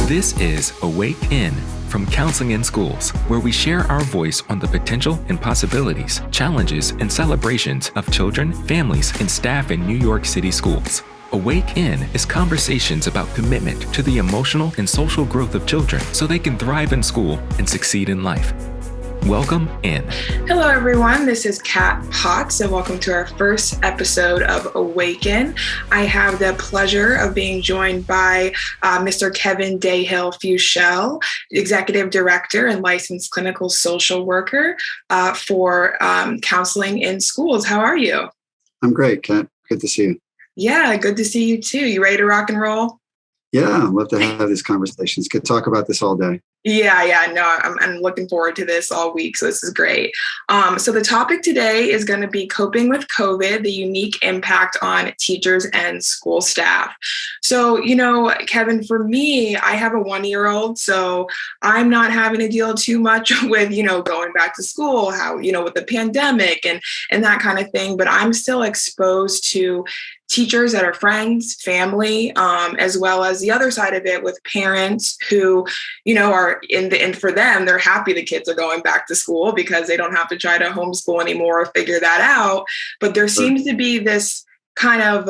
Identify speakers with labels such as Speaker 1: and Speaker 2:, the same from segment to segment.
Speaker 1: This is AwakIn from Counseling in Schools, where we share our voice on the potential and possibilities, challenges, and celebrations of children, families, and staff in New York City schools. AwakIn is conversations about commitment to the emotional and social growth of children so they can thrive in school and succeed in life. Welcome in.
Speaker 2: Hello, everyone. This is Kat Potts, and welcome to our first episode of AwakIn. I have the pleasure of being joined by Mr. Kevin Dahill-Fuchel, Executive Director and Licensed Clinical Social Worker for Counseling in Schools. How are you? I'm
Speaker 3: great, Kat. Good to see you.
Speaker 2: Yeah, good to see you too. You ready to rock and roll?
Speaker 3: Yeah, I'd love to have these conversations. Could talk about this all day.
Speaker 2: I'm looking forward to this all week. So this is great. So the topic today is going to be coping with COVID, the unique impact on teachers and school staff. So, Kevin, for me, I have a 1-year-old, so I'm not having to deal too much with, going back to school, how, with the pandemic and that kind of thing. But I'm still exposed to teachers that are friends, family, as well as the other side of it with parents who, are and for them, they're happy the kids are going back to school because they don't have to try to homeschool anymore or figure that out. But there seems to be this kind of,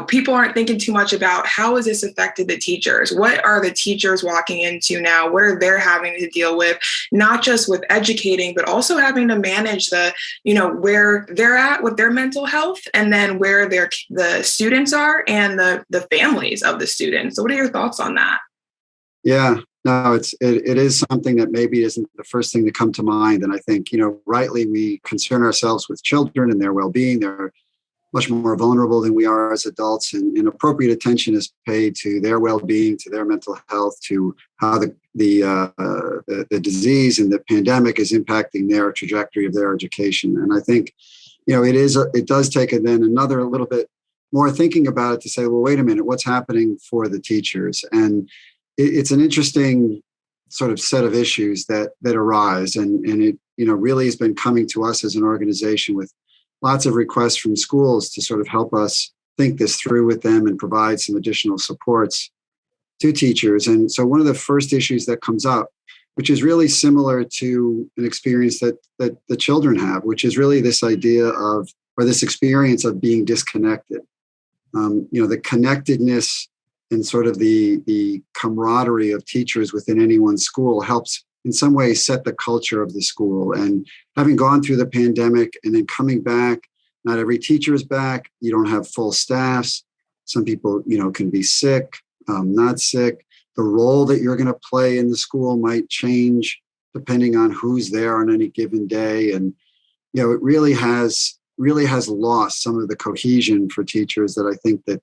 Speaker 2: people aren't thinking too much about how has this affected the teachers? What are the teachers walking into now? What are they having to deal with? Not just with educating, but also having to manage the, where they're at with their mental health and then where the students are and the families of the students. So what are your thoughts on that?
Speaker 3: Yeah, no, it is something that maybe isn't the first thing to come to mind. And I think, rightly, we concern ourselves with children and their well-being. They're much more vulnerable than we are as adults, and appropriate attention is paid to their well-being, to their mental health, to how the disease and the pandemic is impacting their trajectory of their education. And I think, it does take then another little bit more thinking about it to say, well, wait a minute, what's happening for the teachers? And it's an interesting sort of set of issues that arise, and it really has been coming to us as an organization with lots of requests from schools to sort of help us think this through with them and provide some additional supports to teachers. And so one of the first issues that comes up, which is really similar to an experience that the children have, which is really this idea of, or this experience of being disconnected. The connectedness and sort of the camaraderie of teachers within any one school helps in some ways set the culture of the school. And having gone through the pandemic and then coming back, not every teacher is back. You don't have full staffs. Some people, can be sick, not sick. The role that you're going to play in the school might change depending on who's there on any given day. And, it really has lost some of the cohesion for teachers that I think that,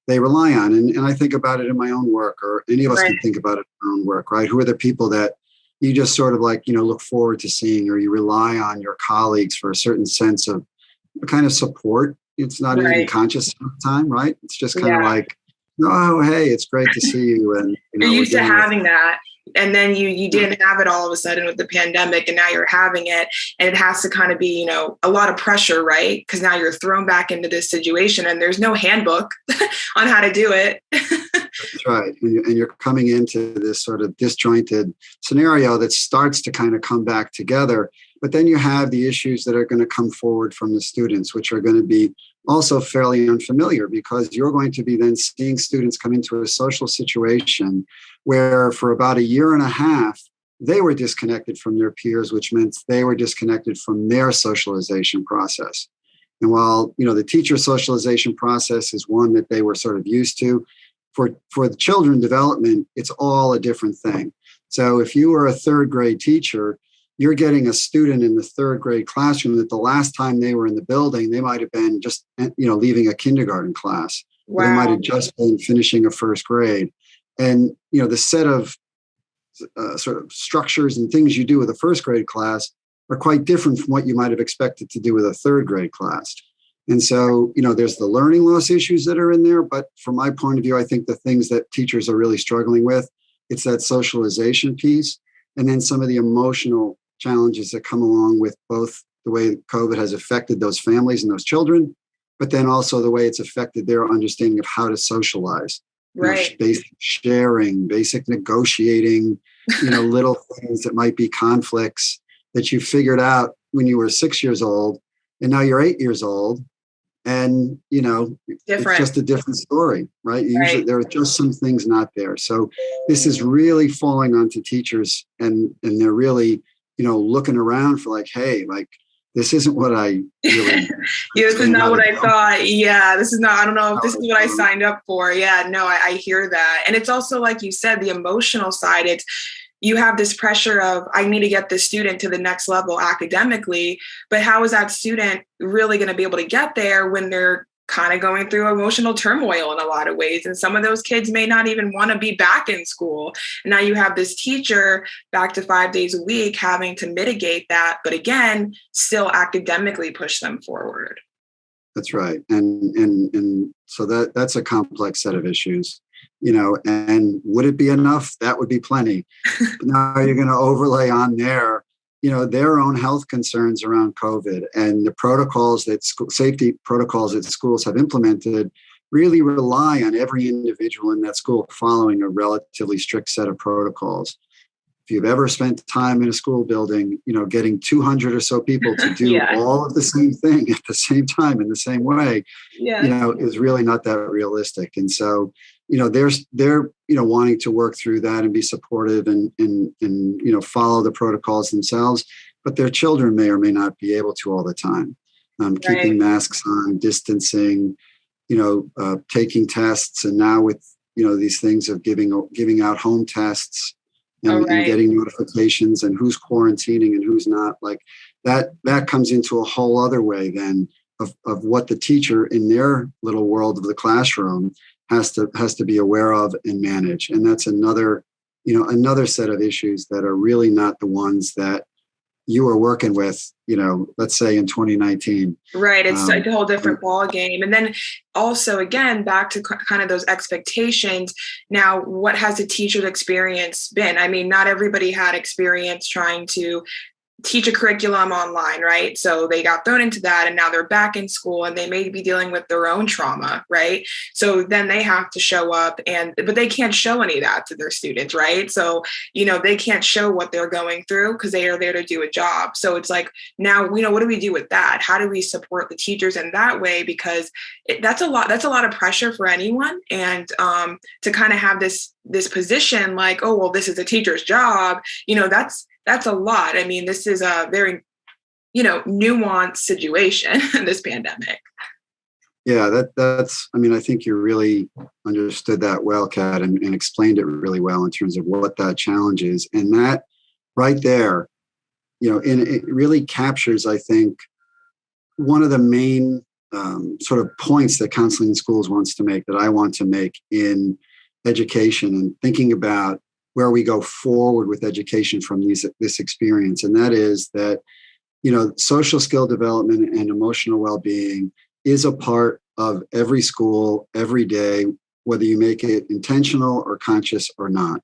Speaker 3: they rely on. And I think about it in my own work, or any of us can think about it in our own work, right? Who are the people that you just sort of look forward to seeing, or you rely on your colleagues for a certain sense of a kind of support. It's not even conscious at the time, right? It's just kind of like, oh, hey, it's great to see you. And
Speaker 2: you're used to having that. And then you didn't have it all of a sudden with the pandemic, and now you're having it, and it has to kind of be, a lot of pressure, right? Because now you're thrown back into this situation and there's no handbook on how to do it.
Speaker 3: That's right. And you're coming into this sort of disjointed scenario that starts to kind of come back together. But then you have the issues that are going to come forward from the students, which are going to be also fairly unfamiliar, because you're going to be then seeing students come into a social situation where for about a year and a half, they were disconnected from their peers, which meant they were disconnected from their socialization process. And while, the teacher socialization process is one that they were sort of used to, for the children development, it's all a different thing. So if you were a third grade teacher, you're getting a student in the third grade classroom that the last time they were in the building, they might have been just, leaving a kindergarten class. Wow. They might have just been finishing a first grade. And, the set of sort of structures and things you do with a first grade class are quite different from what you might have expected to do with a third grade class. And so, there's the learning loss issues that are in there. But from my point of view, I think the things that teachers are really struggling with, it's that socialization piece, and then some of the emotional challenges that come along with both the way COVID has affected those families and those children, but then also the way it's affected their understanding of how to socialize.
Speaker 2: Right.
Speaker 3: basic sharing, basic negotiating, little things that might be conflicts that you figured out when you were 6 years old, and now you're 8 years old, and it's just a different story, right? Usually there are just some things not there. So this is really falling onto teachers, and they're really looking around for like, hey, like, this isn't what I really.
Speaker 2: This is not what I thought. Yeah, this is not, I don't know if this is what I signed up for. Yeah, no, I hear that. And it's also, like you said, the emotional side. You have this pressure of, I need to get this student to the next level academically, but how is that student really going to be able to get there when they're kind of going through emotional turmoil in a lot of ways? And some of those kids may not even want to be back in school. And now you have this teacher back to 5 days a week having to mitigate that, but again, still academically push them forward.
Speaker 3: That's right. And so that's a complex set of issues. And would it be enough? That would be plenty. But now you're going to overlay on their own health concerns around COVID, and the protocols that safety protocols that schools have implemented really rely on every individual in that school following a relatively strict set of protocols. If you've ever spent time in a school building, getting 200 or so people to do all of the same thing at the same time in the same way, is really not that realistic. And so, they're wanting to work through that and be supportive and follow the protocols themselves, but their children may or may not be able to all the time. Keeping masks on, distancing, taking tests, and now with these things of giving out home tests and getting notifications and who's quarantining and who's not, like that comes into a whole other way then of what the teacher in their little world of the classroom has to be aware of and manage. And that's another set of issues that are really not the ones that you are working with, let's say in 2019.
Speaker 2: Right. It's a whole different ball game. And then also, again, back to kind of those expectations. Now, what has the teacher's experience been? I mean, not everybody had experience trying to teach a curriculum online, right? So they got thrown into that, and now they're back in school, and they may be dealing with their own trauma, right? So then they have to show up, but they can't show any of that to their students, right? So, they can't show what they're going through because they are there to do a job. So it's like, now, what do we do with that? How do we support the teachers in that way? Because that's a lot of pressure for anyone. And to kind of have this position like, oh, well, this is a teacher's job, that's a lot. I mean, this is a very, nuanced situation in this pandemic.
Speaker 3: Yeah, that's, I think you really understood that well, Kat, and explained it really well in terms of what that challenge is. And that right there, and it really captures, I think, one of the main sort of points that Counseling in Schools wants to make, that I want to make in education and thinking about where we go forward with education from this experience. And that is that, social skill development and emotional well-being is a part of every school, every day, whether you make it intentional or conscious or not.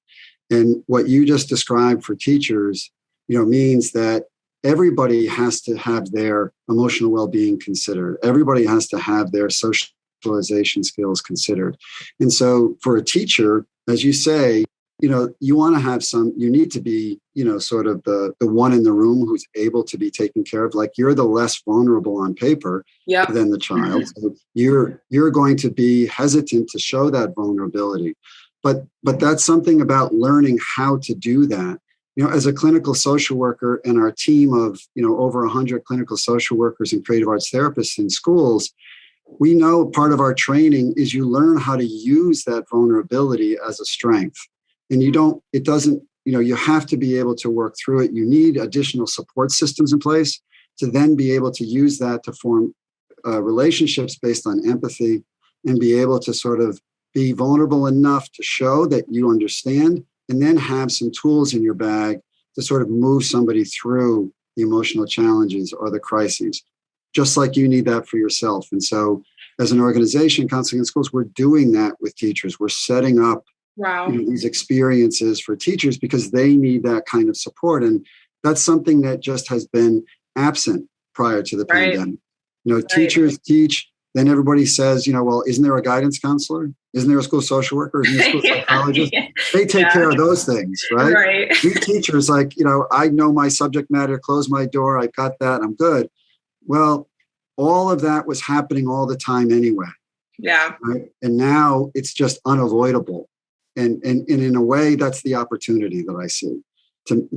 Speaker 3: And what you just described for teachers, means that everybody has to have their emotional well-being considered. Everybody has to have their socialization skills considered. And so for a teacher, as you say, you want to have you need to be, sort of the one in the room who's able to be taken care of. Like, you're the less vulnerable on paper than the child. So you're going to be hesitant to show that vulnerability. But that's something about learning how to do that. As a clinical social worker and our team of, over 100 clinical social workers and creative arts therapists in schools, we know part of our training is you learn how to use that vulnerability as a strength. And you have to be able to work through it. You need additional support systems in place to then be able to use that to form relationships based on empathy, and be able to sort of be vulnerable enough to show that you understand, and then have some tools in your bag to sort of move somebody through the emotional challenges or the crises, just like you need that for yourself. And so as an organization, Counseling in Schools, we're doing that with teachers. We're setting up these experiences for teachers because they need that kind of support. And that's something that just has been absent prior to the pandemic. Teachers teach then everybody says, well, isn't there a guidance counselor? Isn't there a school social worker? Isn't there a school psychologist? They take care of those things, right?
Speaker 2: Right.
Speaker 3: We teachers, I know my subject matter, close my door, I got that, I'm good. Well, all of that was happening all the time anyway.
Speaker 2: Yeah.
Speaker 3: Right? And now it's just unavoidable. And in a way, that's the opportunity that I see.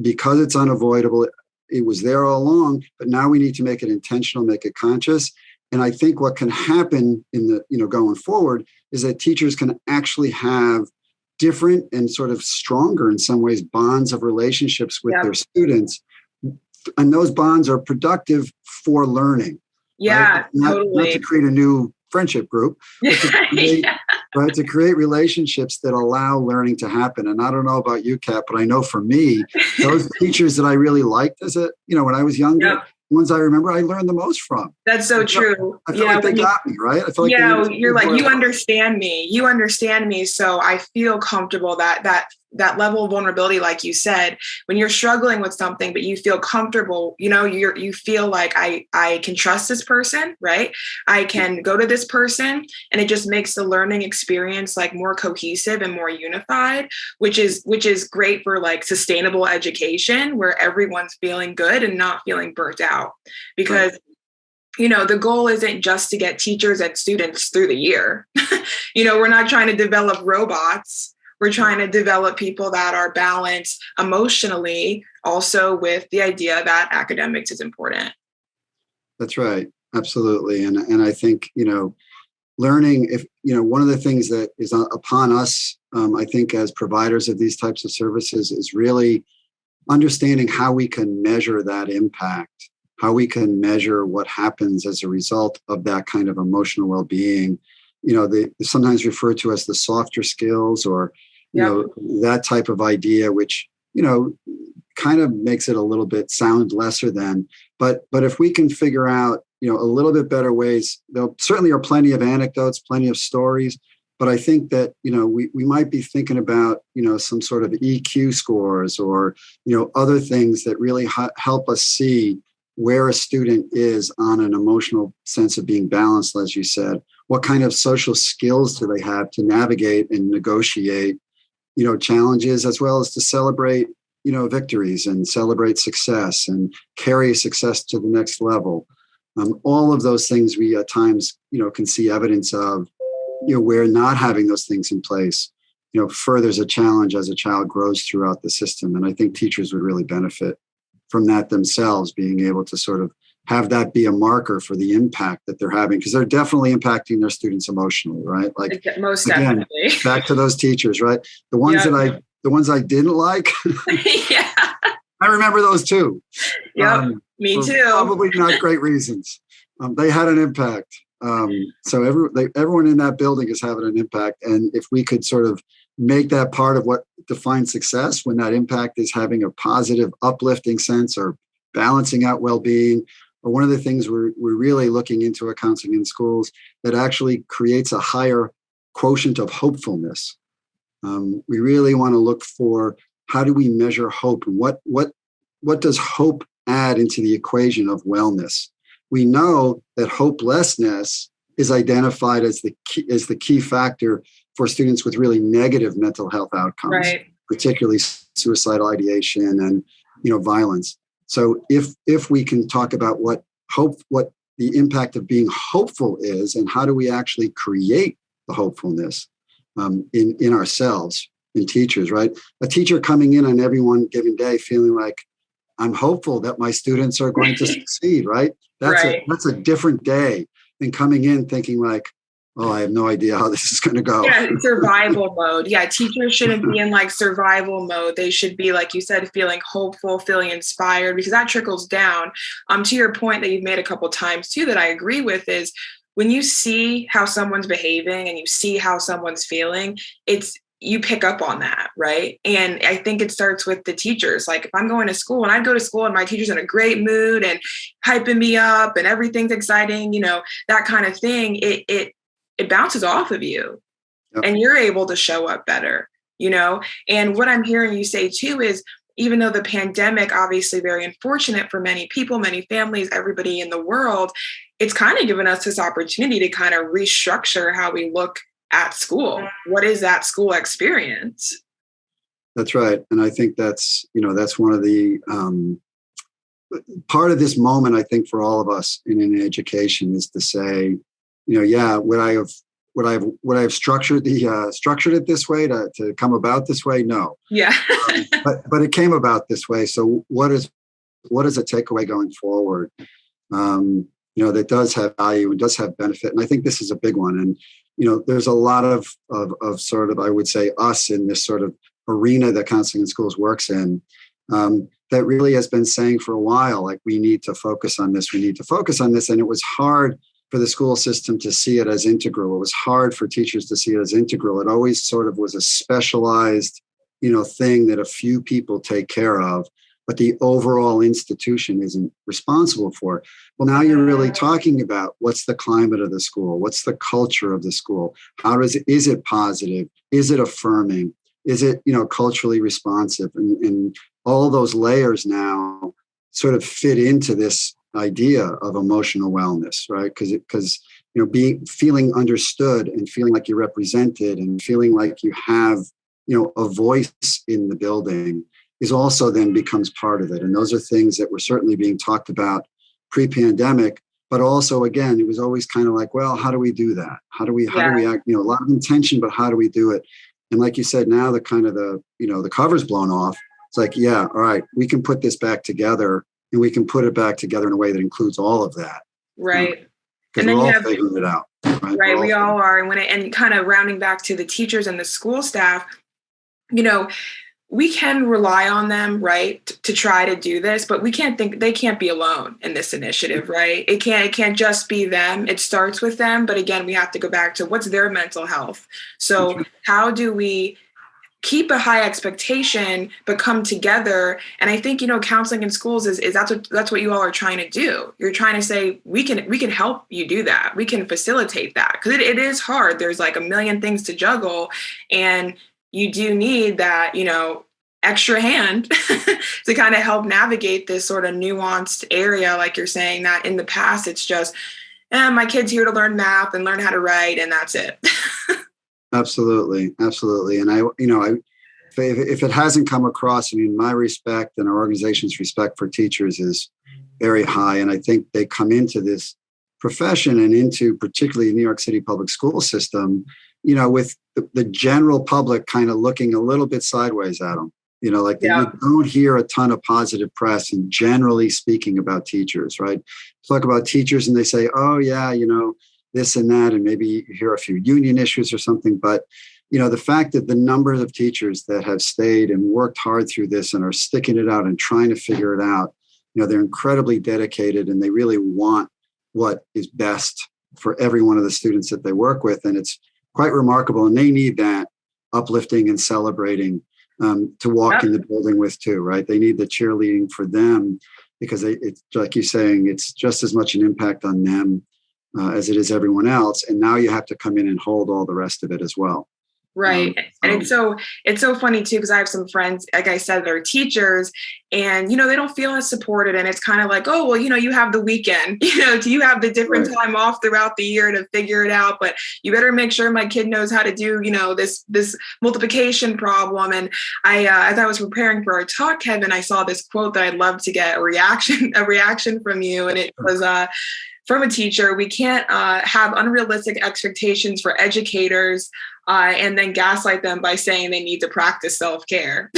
Speaker 3: Because it's unavoidable, it was there all along, but now we need to make it intentional, make it conscious. And I think what can happen going forward is that teachers can actually have different and sort of stronger in some ways bonds of relationships with their students. And those bonds are productive for learning.
Speaker 2: Yeah,
Speaker 3: right?
Speaker 2: totally.
Speaker 3: Not to create a new friendship group, but to create relationships that allow learning to happen. And I don't know about you, Kat, but I know for me, those teachers that I really liked when I was younger, ones I remember I learned the most from.
Speaker 2: That's so true.
Speaker 3: I feel like they got me, right? I feel like
Speaker 2: you're like, you understand me. So I feel comfortable that level of vulnerability, like you said, when you're struggling with something, but you feel comfortable, you feel like I can trust this person, right? I can go to this person, and it just makes the learning experience like more cohesive and more unified, which is great for like sustainable education where everyone's feeling good and not feeling burnt out. Because the goal isn't just to get teachers and students through the year. We're not trying to develop robots. We're trying to develop people that are balanced emotionally, also with the idea that academics is important.
Speaker 3: That's right. Absolutely. And I think, learning, one of the things that is upon us, I think, as providers of these types of services is really understanding how we can measure that impact, how we can measure what happens as a result of that kind of emotional well-being. They sometimes referred to as the softer skills or, that type of idea, which, kind of makes it a little bit sound lesser than. But if we can figure out, a little bit better ways, there certainly are plenty of anecdotes, plenty of stories. But I think that, we might be thinking about, some sort of EQ scores or, other things that really help us see where a student is on an emotional sense of being balanced, as you said. What kind of social skills do they have to navigate and negotiate, challenges, as well as to celebrate, victories and celebrate success and carry success to the next level. All of those things we at times, can see evidence of, where not having those things in place, furthers a challenge as a child grows throughout the system. And I think teachers would really benefit from that themselves, being able to sort of have that be a marker for the impact that they're having, because they're definitely impacting their students emotionally, right? Like
Speaker 2: most
Speaker 3: again,
Speaker 2: definitely.
Speaker 3: Back to those teachers, right? The ones the ones I didn't like.
Speaker 2: Yeah.
Speaker 3: I remember those too.
Speaker 2: Yep. Me too.
Speaker 3: Probably not great reasons. They had an impact. So everyone in that building is having an impact. And if we could sort of make that part of what defines success, when that impact is having a positive, uplifting sense or balancing out well-being, or one of the things we're really looking into at Counseling in Schools that actually creates a higher quotient of hopefulness. We really want to look for, how do we measure hope, and what does hope add into the equation of wellness? We know that hopelessness is identified as the key factor for students with really negative mental health outcomes, particularly suicidal ideation and violence. So if we can talk about what the impact of being hopeful is, and how do we actually create the hopefulness in ourselves, in teachers, right? A teacher coming in on every one given day feeling like, I'm hopeful that my students are going to succeed, right? That's a different day than coming in thinking like, oh, I have no idea how this is going to go.
Speaker 2: Yeah, survival mode. Yeah, teachers shouldn't be in like survival mode. They should be, like you said, feeling hopeful, feeling inspired, because that trickles down. To your point that you've made a couple times too, that I agree with, is when you see how someone's behaving and you see how someone's feeling, you pick up on that, right? And I think it starts with the teachers. Like if I'm going to school and I go to school and my teacher's in a great mood and hyping me up and everything's exciting, that kind of thing, it bounces off of you. Yep. And you're able to show up better, And what I'm hearing you say too is, even though the pandemic, obviously very unfortunate for many people, many families, everybody in the world, it's kind of given us this opportunity to kind of restructure how we look at school. What is that school experience?
Speaker 3: That's right. And I think that's one of the part of this moment, I think, for all of us in education is to say, would I have structured it this way to come about this way? No.
Speaker 2: Yeah.
Speaker 3: But it came about this way. So what is a takeaway going forward? That does have value and does have benefit. And I think this is a big one. And, there's a lot of sort of, I would say, us in this sort of arena that Counseling in Schools works in, that really has been saying for a while, like, we need to focus on this. We need to focus on this. And it was hard for the school system to see it as integral. It was hard for teachers to see it as integral. It always sort of was a specialized, thing that a few people take care of, but the overall institution isn't responsible for. Well, now you're really talking about what's the climate of the school? What's the culture of the school? Is it positive? Is it affirming? Is it, culturally responsive? And all those layers now sort of fit into this idea of emotional wellness, right? Because feeling understood and feeling like you're represented and feeling like you have, a voice in the building is also then becomes part of it. And those are things that were certainly being talked about pre-pandemic, but also, again, it was always kind of like, well, how do we do that? How do we act? A lot of intention, but how do we do it? And like you said, now the cover's blown off. It's like, yeah, all right, we can put this back together, and we can put it back together in a way that includes all of that.
Speaker 2: Right.
Speaker 3: Because we're all figuring it out.
Speaker 2: Right. We all are. And kind of rounding back to the teachers and the school staff, we can rely on them, right, to try to do this, but they can't be alone in this initiative, right? It can't just be them. It starts with them. But again, we have to go back to what's their mental health. So how do we keep a high expectation, but come together? And I think, Counseling in Schools is that's what you all are trying to do. You're trying to say, we can help you do that. We can facilitate that, because it is hard. There's like a million things to juggle, and you do need that, extra hand to kind of help navigate this sort of nuanced area. Like you're saying, that in the past, it's just, my kid's here to learn math and learn how to write, and that's it.
Speaker 3: Absolutely. Absolutely. And if it hasn't come across, my respect and our organization's respect for teachers is very high. And I think they come into this profession and into particularly New York City public school system, with the general public kind of looking a little bit sideways at them. You don't hear a ton of positive press and generally speaking about teachers, right? Talk about teachers and they say, oh yeah, this and that, and maybe you hear a few union issues or something. But, the fact that the numbers of teachers that have stayed and worked hard through this and are sticking it out and trying to figure it out, they're incredibly dedicated and they really want what is best for every one of the students that they work with. And it's quite remarkable. And they need that uplifting and celebrating to walk in the building with too, right? They need the cheerleading for them, because it's like you're saying, it's just as much an impact on them as it is everyone else. And now you have to come in and hold all the rest of it as well.
Speaker 2: Right. And it's so funny too, because I have some friends, like I said, that are teachers, and, they don't feel as supported. And it's kind of like, oh, well, you have the weekend, do you have the different time off throughout the year to figure it out? But you better make sure my kid knows how to do, this multiplication problem. And as I was preparing for our talk, Kevin, I saw this quote that I'd love to get a reaction from you. And it was, from a teacher, we can't have unrealistic expectations for educators and then gaslight them by saying they need to practice self-care.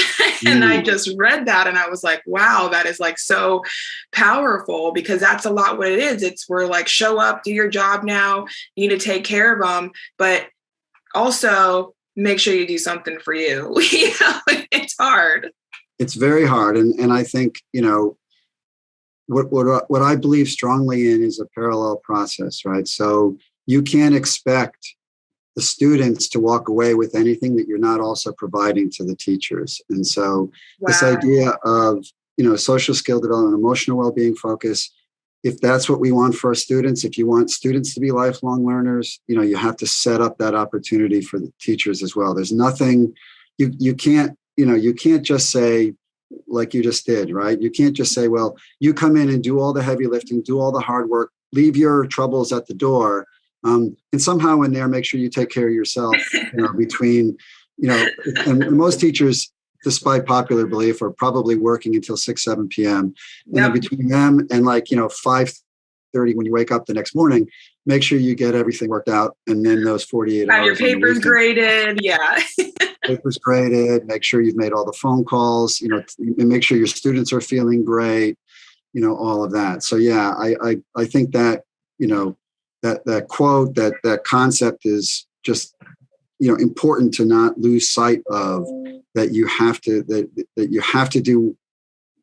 Speaker 2: And I just read that and I was like, wow, that is like so powerful, because that's a lot what it is. We're like, show up, do your job now, you need to take care of them, but also make sure you do something for you. It's hard. It's
Speaker 3: very hard. And I think, what I believe strongly in is a parallel process, right? So you can't expect the students to walk away with anything that you're not also providing to the teachers. And so this idea of, social skill development, emotional well-being focus, if that's what we want for our students, if you want students to be lifelong learners, you have to set up that opportunity for the teachers as well. There's nothing, you can't just say, like you just did, right? You can't just say, well, you come in and do all the heavy lifting, do all the hard work, leave your troubles at the door. And somehow in there, make sure you take care of yourself, between, and most teachers, despite popular belief, are probably working until 6, 7 p.m. And then between them and 5:30 when you wake up the next morning, make sure you get everything worked out. And then those 48 hours.
Speaker 2: Have your papers graded. Yeah.
Speaker 3: Papers graded, make sure you've made all the phone calls, and make sure your students are feeling great, all of that. So yeah, I think that, that quote, that concept is just, important to not lose sight of, that you have to, that you have to do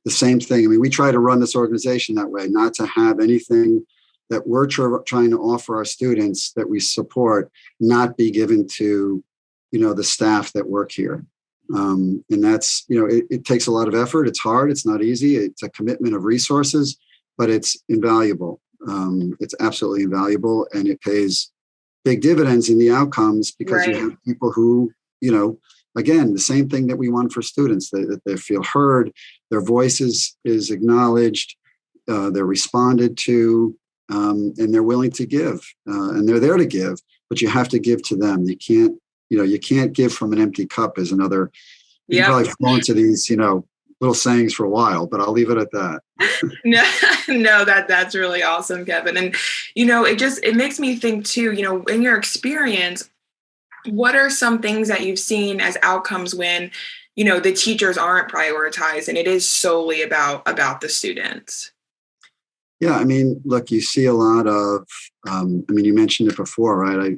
Speaker 3: the same thing. I mean, we try to run this organization that way, not to have anything that we're trying to offer our students that we support not be given to, the staff that work here. And that's, it takes a lot of effort. It's hard. It's not easy. It's a commitment of resources, but it's invaluable. It's absolutely invaluable. And it pays big dividends in the outcomes, because you have people who, again, the same thing that we want for students, that they feel heard, their voice is acknowledged, they're responded to, and they're willing to give, and they're there to give, but you have to give to them. You can't give from an empty cup is another, you probably flown to these, little sayings for a while, but I'll leave it at that.
Speaker 2: No, that's really awesome, Kevin. And, it makes me think too, in your experience, what are some things that you've seen as outcomes when, the teachers aren't prioritized and it is solely about the students?
Speaker 3: Yeah, I mean, look, you see a lot of, you mentioned it before, right?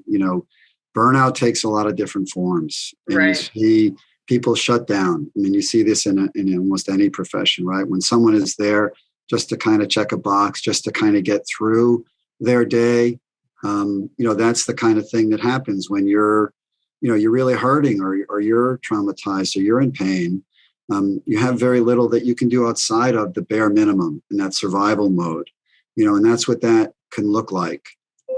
Speaker 3: Burnout takes a lot of different forms. And you see people shut down. I mean, you see this in almost any profession, right? When someone is there just to kind of check a box, just to kind of get through their day, that's the kind of thing that happens when you're really hurting, or you're traumatized, or you're in pain. You have very little that you can do outside of the bare minimum in that survival mode, and that's what that can look like.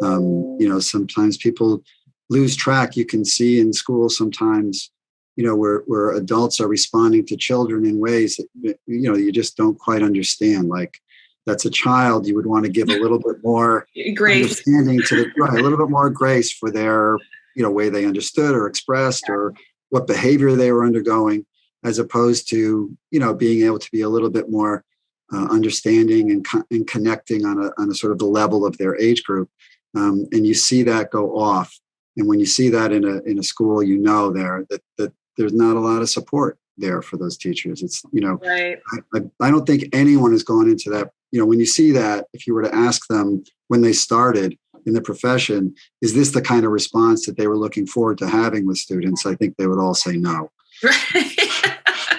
Speaker 3: Sometimes people lose track. You can see in school sometimes, where adults are responding to children in ways that, you just don't quite understand. Like, that's a child, you would want to give a little bit more
Speaker 2: grace,
Speaker 3: understanding to a little bit more grace for their, way they understood or expressed, or what behavior they were undergoing, as opposed to, being able to be a little bit more understanding and connecting on a sort of the level of their age group. And you see that go off. And when you see that in a school, that there's not a lot of support there for those teachers. It's, I don't think anyone has gone into that. When you see that, if you were to ask them when they started in the profession, is this the kind of response that they were looking forward to having with students? I think they would all say no.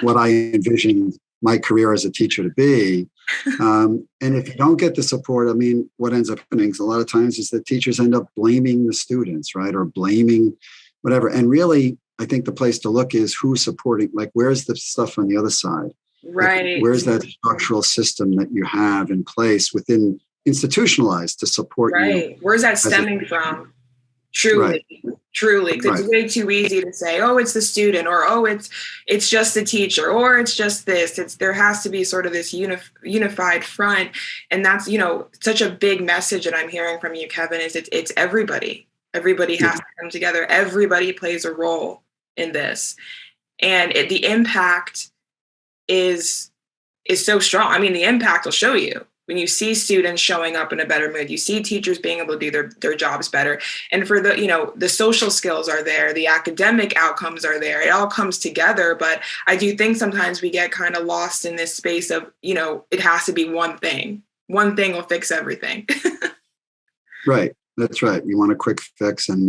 Speaker 3: What I envisioned my career as a teacher to be. And if you don't get the support, what ends up happening a lot of times is that teachers end up blaming the students, right? Or blaming whatever. And really, I think the place to look is who's supporting, where's the stuff on the other side?
Speaker 2: Right.
Speaker 3: Where's that structural system that you have in place within institutionalized to support you?
Speaker 2: Right. Where's that stemming from? Truly. Because it's way too easy to say, oh, it's the student, or oh, it's just the teacher, or it's just this. There has to be sort of this unified front, and that's such a big message that I'm hearing from you, Kevin. Is it's everybody. Everybody has to come together. Everybody plays a role in this, and the impact is so strong. The impact will show you. When you see students showing up in a better mood, you see teachers being able to do their jobs better. And for the social skills are there, the academic outcomes are there. It all comes together. But I do think sometimes we get kind of lost in this space of, it has to be one thing. One thing will fix everything.
Speaker 3: Right. That's right. You want a quick fix. And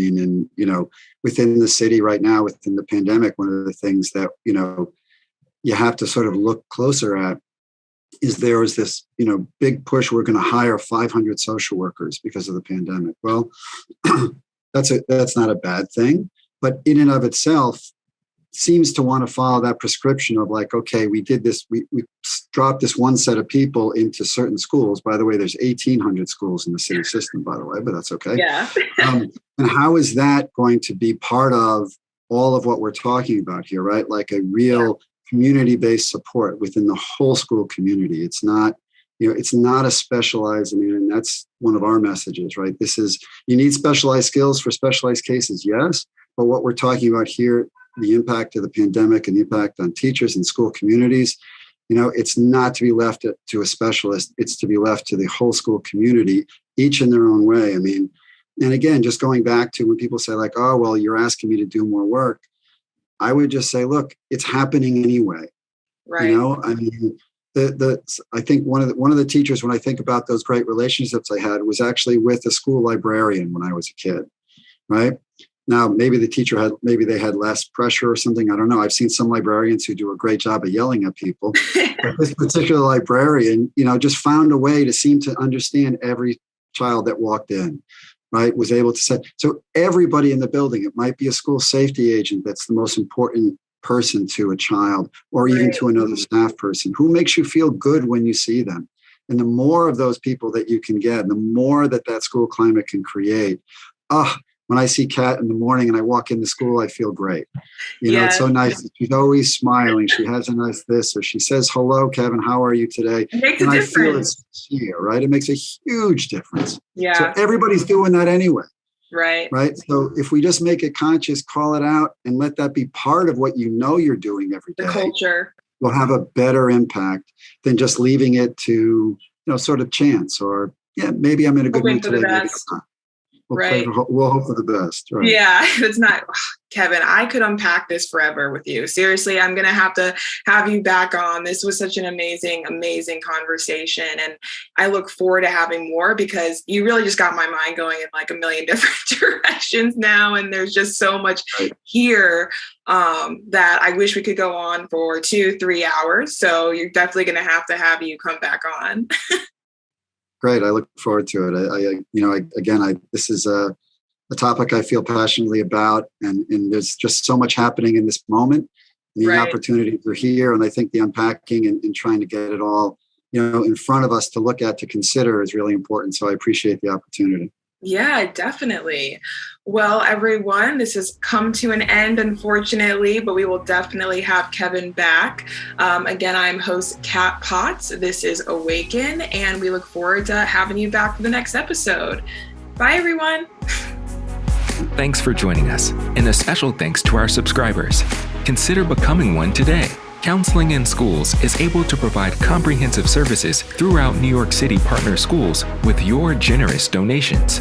Speaker 3: within the city right now, within the pandemic, one of the things that, you have to sort of look closer at is there was this, big push. We're going to hire 500 social workers because of the pandemic. Well, that's not a bad thing, but in and of itself seems to want to follow that prescription of okay, we did this. We dropped this one set of people into certain schools. By the way, there's 1,800 schools in the city system, by the way, but that's okay.
Speaker 2: Yeah.
Speaker 3: And how is that going to be part of all of what we're talking about here, right? Like a real community-based support within the whole school community. It's not, it's not a specialized, and that's one of our messages, right? This is, you need specialized skills for specialized cases, yes, but what we're talking about here, the impact of the pandemic and the impact on teachers and school communities, it's not to be left to a specialist. It's to be left to the whole school community, each in their own way. I mean, and again, just going back to when people say like, oh, well, you're asking me to do more work. I would just say, look, it's happening anyway.
Speaker 2: Right.
Speaker 3: I mean, I think one of the teachers, when I think about those great relationships I had, was actually with a school librarian when I was a kid, right? Now, maybe they had less pressure or something. I don't know. I've seen some librarians who do a great job of yelling at people. But this particular librarian, just found a way to seem to understand every child that walked in, right? Was able to say, so everybody in the building, it might be a school safety agent that's the most important person to a child, or even to another staff person, who makes you feel good when you see them. And the more of those people that you can get, the more that school climate can create. When I see Kat in the morning and I walk into school, I feel great. It's so nice. She's always smiling. She has a nice this, or she says, hello, Kevin, how are you today?
Speaker 2: It makes
Speaker 3: and
Speaker 2: a
Speaker 3: I
Speaker 2: difference.
Speaker 3: feel it's sincere, right? It makes a huge difference.
Speaker 2: Yeah.
Speaker 3: So everybody's doing that anyway.
Speaker 2: Right.
Speaker 3: So if we just make it conscious, call it out, and let that be part of what you're doing every day,
Speaker 2: the culture
Speaker 3: will have a better impact than just leaving it to, sort of chance, or, maybe I'm in a good mood today. Maybe I'm not. We'll hope for the best. Right?
Speaker 2: Yeah, it's not, Kevin, I could unpack this forever with you. Seriously, I'm going to have you back on. This was such an amazing, amazing conversation. And I look forward to having more, because you really just got my mind going in like a million different directions now. And there's just so much here that I wish we could go on for 2-3 hours. So you're definitely going to have you come back on.
Speaker 3: Great. I look forward to it. This is a topic I feel passionately about, and there's just so much happening in this moment. And the opportunities are here, and I think the unpacking and trying to get it all, in front of us to look at, to consider, is really important. So I appreciate the opportunity.
Speaker 2: Yeah, definitely. Well, everyone, this has come to an end, unfortunately, but we will definitely have Kevin back. Again, I'm host Kat Potts. This is AwakIn, and we look forward to having you back for the next episode. Bye, everyone.
Speaker 1: Thanks for joining us, and a special thanks to our subscribers. Consider becoming one today. Counseling in Schools is able to provide comprehensive services throughout New York City partner schools with your generous donations.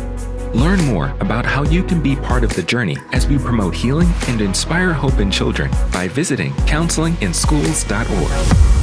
Speaker 1: Learn more about how you can be part of the journey as we promote healing and inspire hope in children by visiting counselinginschools.org.